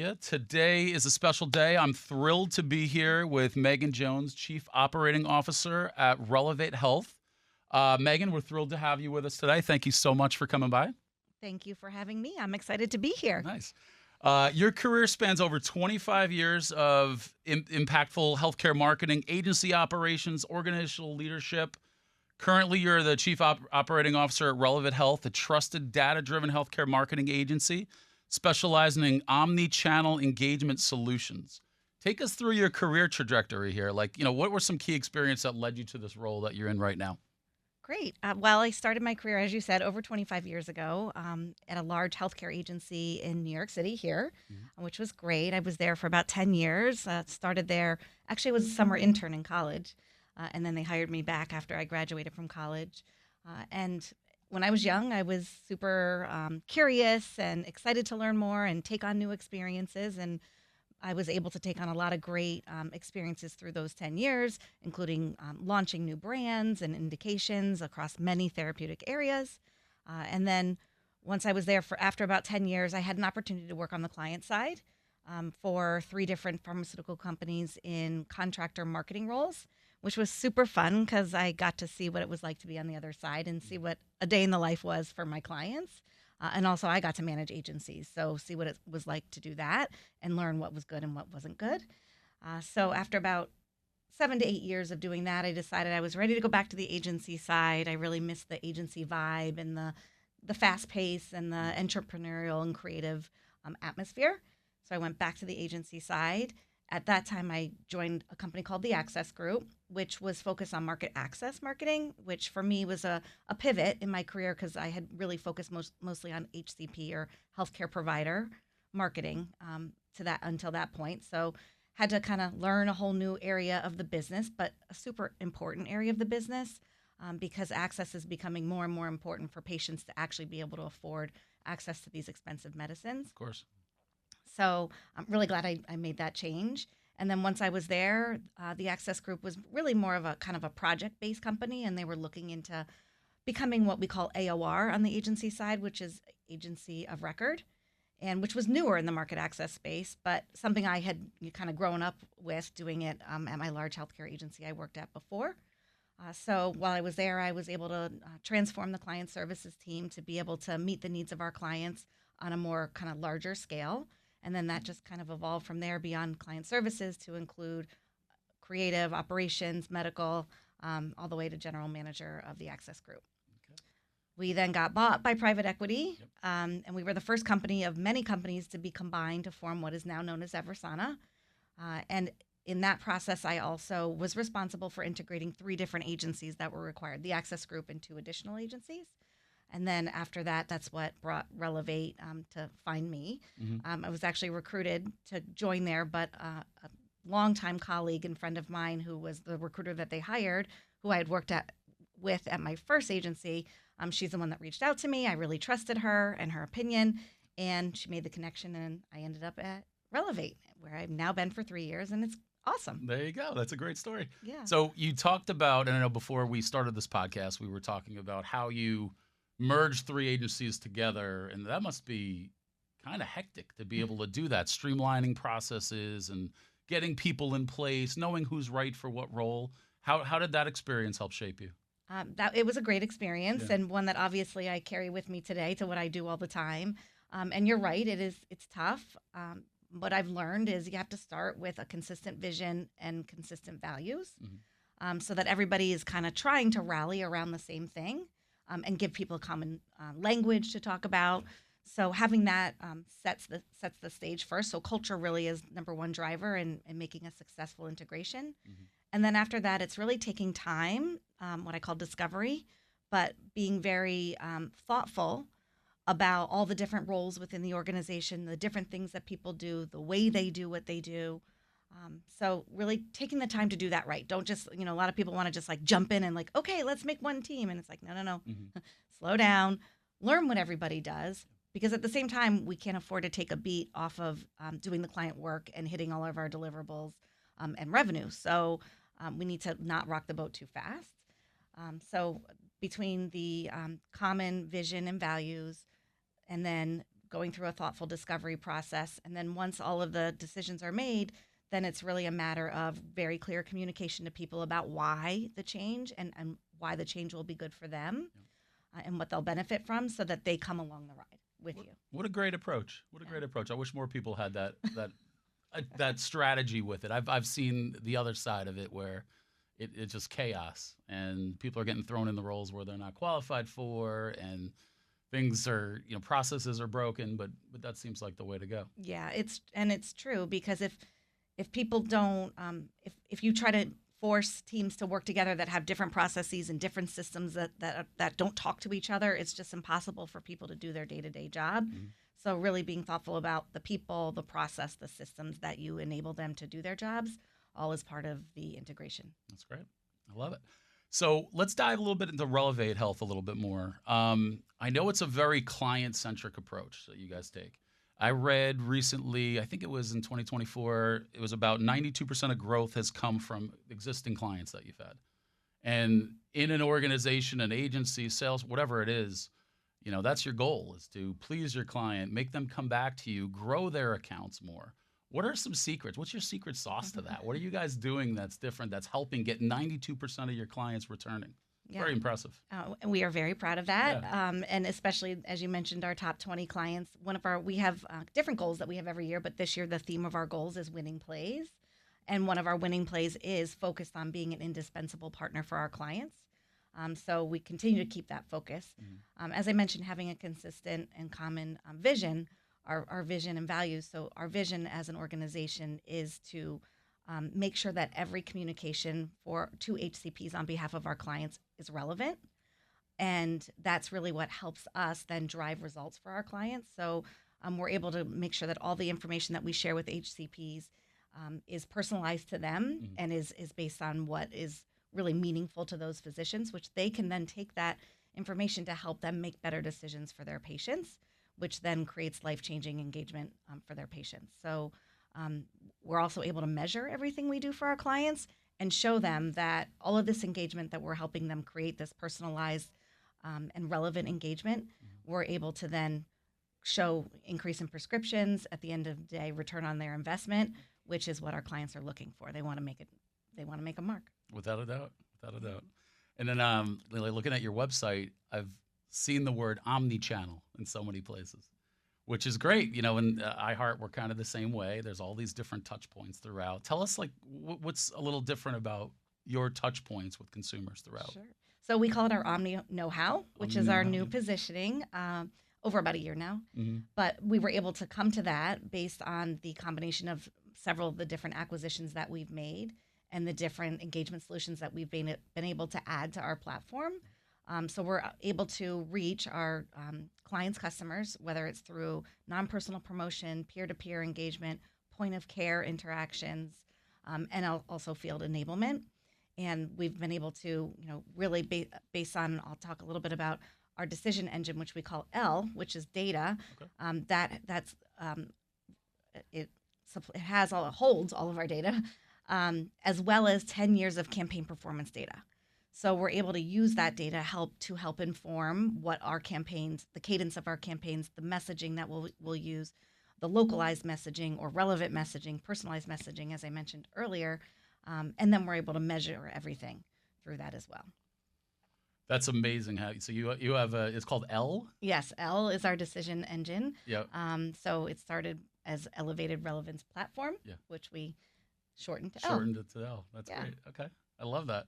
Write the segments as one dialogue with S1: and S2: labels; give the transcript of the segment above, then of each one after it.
S1: you. Today is a special day. I'm thrilled to be here with Megan Jones, Chief Operating Officer at Relevate Health. Megan, we're thrilled to have you with us today. Thank you so much for coming by.
S2: Thank you for having me. I'm excited to be here.
S1: Nice. Your career spans over 25 years of impactful healthcare marketing, agency operations, organizational leadership. Currently, you're the Chief Operating Officer at Relevate Health, a trusted data-driven healthcare marketing agency specializing in omni-channel engagement solutions. Take us through your career trajectory here. What were some key experiences that led you to this role that you're in right now?
S2: Great. Well, I started my career, as you said, over 25 years ago at a large healthcare agency in New York City here, which was great. I was there for about 10 years. Started there, actually, I was a summer intern in college, and then they hired me back after I graduated from college. And when I was young, I was super curious and excited to learn more and take on new experiences. And I was able to take on a lot of great experiences through those 10 years, including launching new brands and indications across many therapeutic areas. And then once I was there after about 10 years, I had an opportunity to work on the client side for 3 different pharmaceutical companies in contractor marketing roles, which was super fun because I got to see what it was like to be on the other side and see what a day in the life was for my clients. And also I got to manage agencies, so see what it was like to do that and learn what was good and what wasn't good. So after about 7 to 8 years of doing that, I decided I was ready to go back to the agency side. I really missed the agency vibe and the fast pace and the entrepreneurial and creative atmosphere. So I went back to the agency side. At that time, I joined a company called the Access Group, which was focused on market access marketing, which for me was a pivot in my career because I had really focused mostly on HCP or healthcare provider marketing until that point. So had to kind of learn a whole new area of the business, but a super important area of the business because access is becoming more and more important for patients to actually be able to afford access to these expensive medicines.
S1: Of course.
S2: So I'm really glad I made that change. And then once I was there, the Access Group was really more of a kind of a project-based company, and they were looking into becoming what we call AOR on the agency side, which is Agency of Record, and which was newer in the market access space, but something I had kind of grown up with doing it at my large healthcare agency I worked at before. So while I was there, I was able to transform the client services team to be able to meet the needs of our clients on a more kind of larger scale. And then that just kind of evolved from there beyond client services to include creative, operations, medical, all the way to general manager of the Access Group. Okay. We then got bought by private equity, and we were the first company of many companies to be combined to form what is now known as Eversana. And in that process, I also was responsible for integrating 3 different agencies that were required, the Access Group and 2 additional agencies. And then after that, that's what brought Relevate to find me. I was actually recruited to join there, but a longtime colleague and friend of mine who was the recruiter that they hired, who I had worked with at my first agency, she's the one that reached out to me. I really trusted her and her opinion, and she made the connection, and I ended up at Relevate, where I've now been for 3 years, and it's awesome.
S1: There you go. That's a great story.
S2: Yeah.
S1: So you talked about, and I know before we started this podcast, we were talking about how you merge 3 agencies together, and that must be kind of hectic to be able to do that, streamlining processes and getting people in place, knowing who's right for what role. How did that experience help shape you?
S2: It was a great experience, and one that obviously I carry with me today to what I do all the time. And you're right, it's tough. What I've learned is you have to start with a consistent vision and consistent values, so that everybody is kind of trying to rally around the same thing. And give people a common language to talk about. So having that sets the stage first. So culture really is number one driver in making a successful integration. And then after that, it's really taking time, what I call discovery, but being very thoughtful about all the different roles within the organization, the different things that people do, the way they do what they do. So really taking the time to do that right. Don't just, a lot of people want to just like jump in and like, okay, let's make one team. And it's like, no. Slow down, learn what everybody does. Because at the same time, we can't afford to take a beat off of doing the client work and hitting all of our deliverables and revenue. So we need to not rock the boat too fast. So between the common vision and values, and then going through a thoughtful discovery process. And then once all of the decisions are made, then it's really a matter of very clear communication to people about why the change and why the change will be good for them and what they'll benefit from so that they come along the ride with you.
S1: What a great approach. What a great approach. I wish more people had that strategy with it. I've seen the other side of it where it's just chaos and people are getting thrown in the roles where they're not qualified for, and things are, processes are broken, but that seems like the way to go.
S2: Yeah, it's true, because if people don't, if you try to force teams to work together that have different processes and different systems that don't talk to each other, it's just impossible for people to do their day-to-day job. Mm-hmm. So really being thoughtful about the people, the process, the systems that you enable them to do their jobs, all is part of the integration.
S1: That's great. I love it. So let's dive a little bit into Relevate Health a little bit more. I know it's a very client-centric approach that you guys take. I read recently, I think it was in 2024, it was about 92% of growth has come from existing clients that you've had. And in an organization, an agency, sales, whatever it is, that's your goal, is to please your client, make them come back to you, grow their accounts more. What are some secrets? What's your secret sauce to that? What are you guys doing that's different, that's helping get 92% of your clients returning? Yeah. Very impressive.
S2: And we are very proud of that. Yeah. And especially, as you mentioned, our top 20 clients, we have different goals that we have every year, but this year the theme of our goals is winning plays. And one of our winning plays is focused on being an indispensable partner for our clients. So we continue to keep that focus. Mm-hmm. As I mentioned, having a consistent and common vision, our vision and values. So our vision as an organization is to make sure that every communication to HCPs on behalf of our clients is relevant. And that's really what helps us then drive results for our clients. So we're able to make sure that all the information that we share with HCPs is personalized to them. Mm-hmm. And is based on what is really meaningful to those physicians, which they can then take that information to help them make better decisions for their patients, which then creates life-changing engagement for their patients. So we're also able to measure everything we do for our clients and show them that all of this engagement that we're helping them create, this personalized and relevant engagement, mm-hmm. we're able to then show increase in prescriptions, at the end of the day, return on their investment, which is what our clients are looking for. They want to make a mark.
S1: Without a doubt. And then looking at your website, I've seen the word omni-channel in so many places, which is great. In iHeart, we're kind of the same way. There's all these different touch points throughout. Tell us, what's a little different about your touch points with consumers throughout?
S2: Sure. So we call it our Omni Know-How, which is our new positioning over about a year now. Mm-hmm. But we were able to come to that based on the combination of several of the different acquisitions that we've made and the different engagement solutions that we've been able to add to our platform. So we're able to reach our clients' customers, whether it's through non-personal promotion, peer-to-peer engagement, point-of-care interactions, and also field enablement. And we've been able to, really based on, I'll talk a little bit about our decision engine, which we call L, which is data. Okay. It holds all of our data, as well as 10 years of campaign performance data. So we're able to use that data to help inform what our campaigns, the cadence of our campaigns, the messaging that we'll use, the localized messaging or relevant messaging, personalized messaging, as I mentioned earlier, and then we're able to measure everything through that as well.
S1: That's amazing. So you have it's called L?
S2: Yes, L is our decision engine.
S1: Yep.
S2: So it started as Elevated Relevance Platform, which we shortened to L.
S1: Shortened it to L. That's great. Okay. I love that.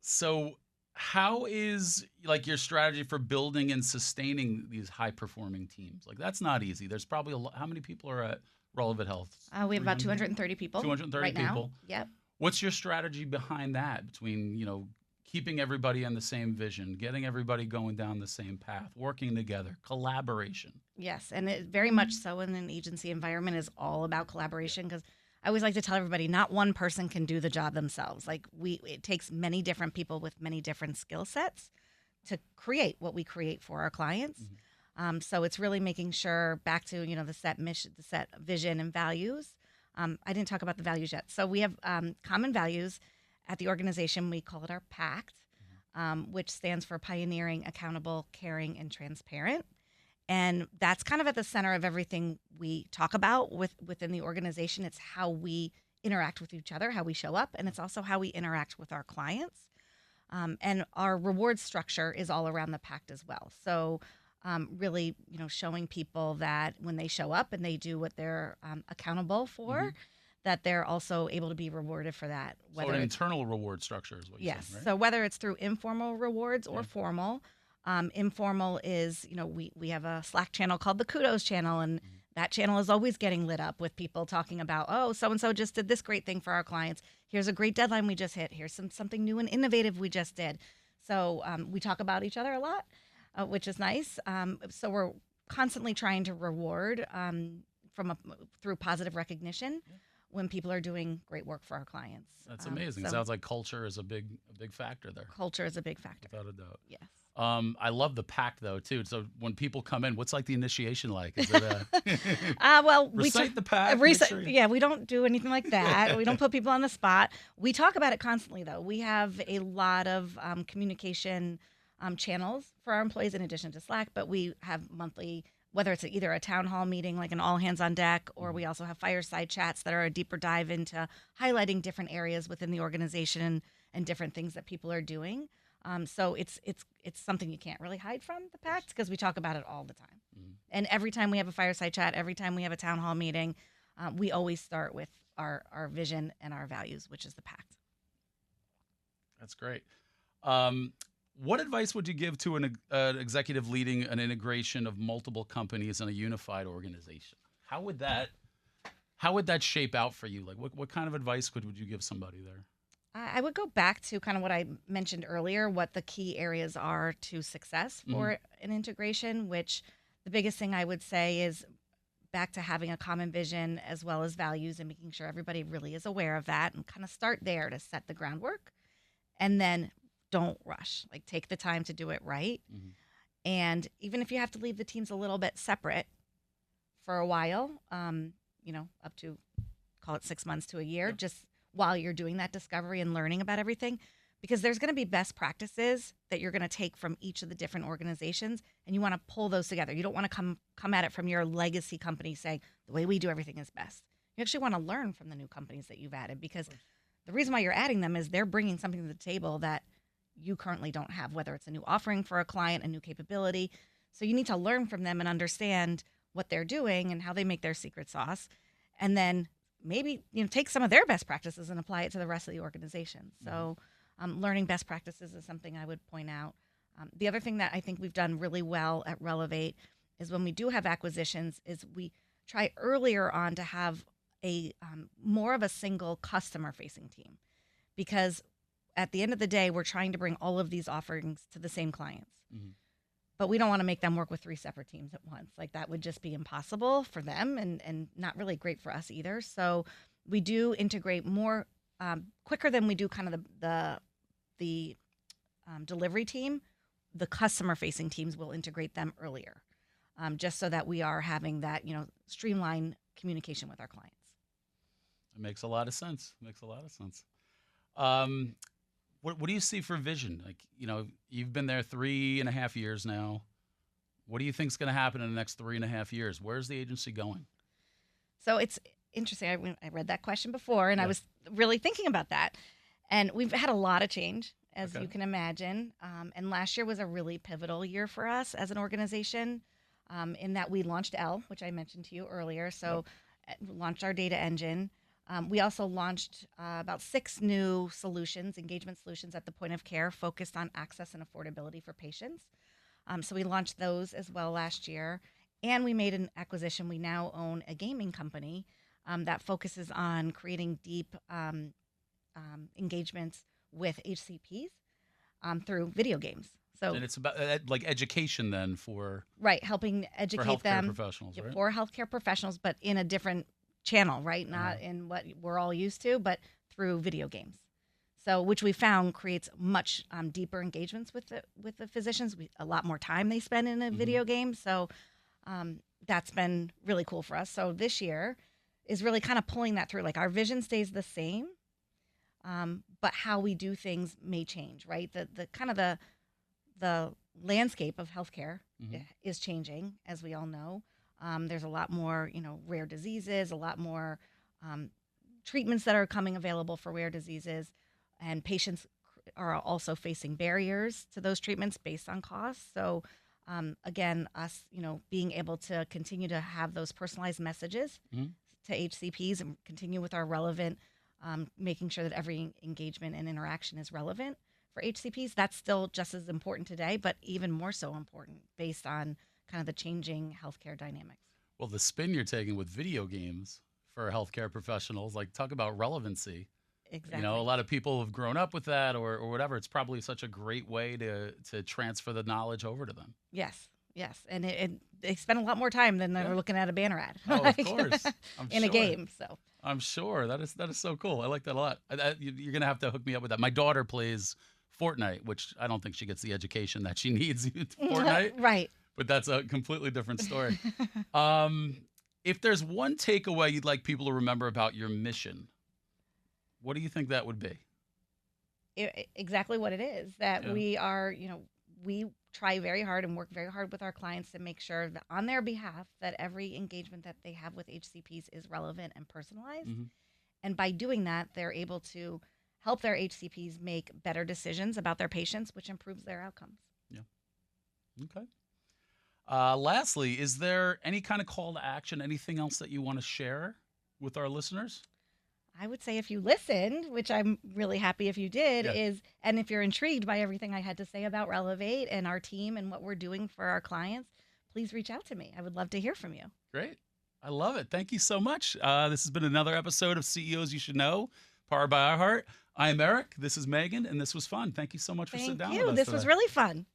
S1: So how is your strategy for building and sustaining these high performing teams? That's not easy. There's probably how many people are at Relevate Health?
S2: We have about 230 people.
S1: 230
S2: right
S1: people.
S2: Now. Yep.
S1: What's your strategy behind that, between, keeping everybody on the same vision, getting everybody going down the same path, working together, collaboration?
S2: Yes, and it very much so in an agency environment is all about collaboration, because I always like to tell everybody not one person can do the job themselves. It takes many different people with many different skill sets to create what we create for our clients. Mm-hmm. So it's really making sure, back to the set mission, the set vision and values. I didn't talk about the values yet. So we have common values at the organization. We call it our PACT, which stands for Pioneering, Accountable, Caring, and Transparent. And that's kind of at the center of everything we talk about within the organization. It's how we interact with each other, how we show up, and it's also how we interact with our clients. And our reward structure is all around the pact as well. So really, showing people that when they show up and they do what they're accountable for, that they're also able to be rewarded for that.
S1: So an internal reward structure is what you
S2: yes.
S1: said, right?
S2: So whether it's through informal rewards or formal, informal is, we have a Slack channel called the Kudos channel, and that channel is always getting lit up with people talking about, oh, so-and-so just did this great thing for our clients. Here's a great deadline we just hit. Here's something new and innovative we just did. So we talk about each other a lot, which is nice. So we're constantly trying to reward through positive recognition when people are doing great work for our clients.
S1: That's amazing. It sounds like culture is a big factor there.
S2: Culture is a big factor.
S1: Without a doubt.
S2: Yes.
S1: I love the pact though too. So when people come in, what's like the initiation like? Is it
S2: well,
S1: recite the pact?
S2: Yeah, we don't do anything like that. We don't put people on the spot. We talk about it constantly though. We have a lot of communication channels for our employees in addition to Slack, but we have monthly, whether it's either a town hall meeting, like an all hands on deck, or we also have fireside chats that are a deeper dive into highlighting different areas within the organization and different things that people are doing. So it's something you can't really hide from the pact because we talk about it all the time. And every time we have a fireside chat, every time we have a town hall meeting, we always start with our vision and our values, which is the pact.
S1: That's great. What advice would you give to an executive leading an integration of multiple companies in a unified organization? How would that shape out for you? Like what kind of advice would you give somebody there?
S2: I would go back to kind of what I mentioned earlier, what the key areas are to success for an integration, which the biggest thing I would say is back to having a common vision as well as values and making sure everybody really is aware of that and kind of start there to set the groundwork. And then don't rush, like take the time to do it right. And even if you have to leave the teams a little bit separate for a while, up to call it 6 months to a year, just while you're doing that discovery and learning about everything, because there's going to be best practices that you're going to take from each of the different organizations, and you want to pull those together. You don't want to come at it from your legacy company saying the way we do everything is best. You actually want to learn from the new companies that you've added, because the reason why you're adding them is they're bringing something to the table that you currently don't have, whether it's a new offering for a client, a new capability. So you need to learn from them and understand what they're doing and how they make their secret sauce, and then maybe take some of their best practices and apply it to the rest of the organization. So learning best practices is something I would point out. The other thing that I think we've done really well at Relevate is when we do have acquisitions is we try earlier on to have a more of a single customer facing team, because at the end of the day, we're trying to bring all of these offerings to the same clients. But we don't want to make them work with 3 separate teams at once. Like that would just be impossible for them and not really great for us either. So we do integrate more quicker than we do kind of the delivery team. The customer facing teams will integrate them earlier, just so that we are having that, streamlined communication with our clients.
S1: It makes a lot of sense. What do you see for vision? Like, you've been there 3.5 years now. What do you think is going to happen in the next 3.5 years? Where's the agency going?
S2: So it's interesting. I read that question before, and I was really thinking about that. And we've had a lot of change, as you can imagine. And last year was a really pivotal year for us as an organization, in that we launched L, which I mentioned to you earlier. So launched our data engine. We also launched about 6 new solutions, engagement solutions at the point of care focused on access and affordability for patients. So we launched those as well last year. And we made an acquisition. We now own a gaming company that focuses on creating deep engagements with HCPs through video games. So,
S1: and it's about like education then for
S2: helping educate
S1: for healthcare
S2: them
S1: professionals, right?
S2: For healthcare professionals, but in a different channel, right? Not in what we're all used to, but through video games. So, which we found creates much deeper engagements with the physicians. A lot more time they spend in a video game. So, that's been really cool for us. So this year is really kind of pulling that through. Like our vision stays the same, but how we do things may change, right? The kind of the landscape of healthcare
S1: Hmm.
S2: is changing, as we all know. There's a lot more, rare diseases, a lot more um, treatments that are coming available for rare diseases, and patients are also facing barriers to those treatments based on cost. So, again, us, being able to continue to have those personalized messages
S1: Hmm.
S2: to HCPs and continue with our relevant, making sure that every engagement and interaction is relevant for HCPs. That's still just as important today, but even more so important based on kind of the changing healthcare dynamics.
S1: Well, the spin you're taking with video games for healthcare professionals, like talk about relevancy. A
S2: Exactly.
S1: lot of people have grown up with that or whatever. It's probably such a great way to transfer the knowledge over to them.
S2: Yes. Yes. And they spend a lot more time than
S1: Yeah.
S2: they're looking at a banner ad
S1: Oh, of
S2: like,
S1: course. I'm
S2: in a
S1: sure.
S2: game. So,
S1: I'm sure that is so cool. I like that a lot. You're gonna have to hook me up with that. My daughter plays Fortnite, which I don't think she gets the education that she needs in Fortnite,
S2: right.
S1: but that's a completely different story. Um, if there's one takeaway you'd like people to remember about your mission, what do you think that would be?
S2: Exactly what it is that
S1: Yeah.
S2: we are, we try very hard and work very hard with our clients to make sure that on their behalf that every engagement that they have with HCPs is relevant and personalized.
S1: Hmm.
S2: And by doing that, they're able to help their HCPs make better decisions about their patients, which improves their outcomes.
S1: Yeah. Okay. Lastly, is there any kind of call to action? Anything else that you want to share with our listeners?
S2: I would say if you listened, which I'm really happy if you did,
S1: Yeah.
S2: and if you're intrigued by everything I had to say about Relevate and our team and what we're doing for our clients, please reach out to me. I would love to hear from you.
S1: Great. I love it. Thank you so much. This has been another episode of CEOs You Should Know, powered by iHeart. I am Eric. This is Megan, and this was fun. Thank you so much for sitting
S2: Thank
S1: down with
S2: you.
S1: us
S2: This was
S1: today.
S2: really fun.